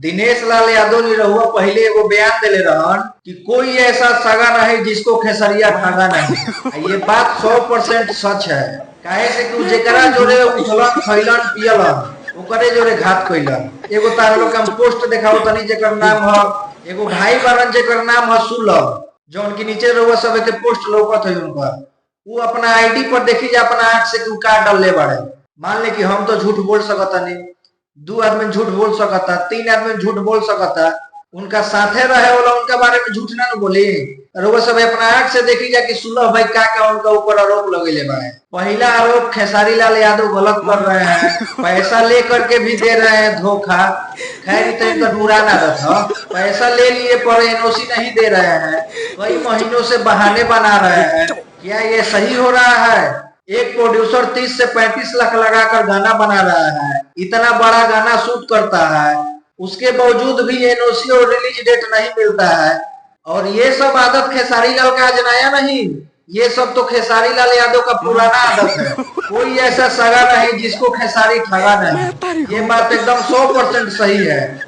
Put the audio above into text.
दिनेश लाल यादव निरहुआ पहले एगो बयान दिले रहन कि कोई ऐसा सगा नहीं जिसको खेसरिया ठगा नहीं। ये बात 100% सच है। काहे से कि जेकरा जोरे उठलन खैलन पियलन ओकरे जोरे घात कइलन। एगो तार लोग हम पोस्ट देखाओ तनी जेकर नाम ह एगो भाई बारन जेकर नाम ह सुलभ, जौन की नीचे रहुआ सब के पोस्ट लौकत है उनका। वो अपना आईडी पर देखी जा अपना आंख से कि का डलले बाड़े। मान ले कि हम तो झूठ बोल सकता नहीं, 2 आदमी झूठ बोल सकता, 3 आदमी झूठ बोल सकता, उनका साथे रहे वाला उनका बारे में झूठ ना बोली। रउआ सब अपना आंख से देखी जा कि सुलभ भाई का उनका ऊपर आरोप लगेले बाड़े। पहला आरोप खेसारी लाल यादव गलत कर रहे हैं, पैसा लेकर के भी दे रहे हैं धोखा। खैर तो पुराना था, पैसा ले लिए पर एनओसी नहीं दे रहे हैं, कई महीनों से बहाने बना रहे हैं। क्या ये सही हो रहा है? एक प्रोड्यूसर 30 से 35 लाख लगाकर गाना बना रहा है, इतना बड़ा गाना शूट करता है, उसके बावजूद भी एनओसी और रिलीज डेट नहीं मिलता है। और ये सब आदत खेसारी लाल का आज नया नहीं, ये सब तो खेसारी लाल यादव का पुराना आदत है। कोई ऐसा सगा नहीं जिसको खेसारी ठगा नहीं। ये बात एकदम 100% सही है।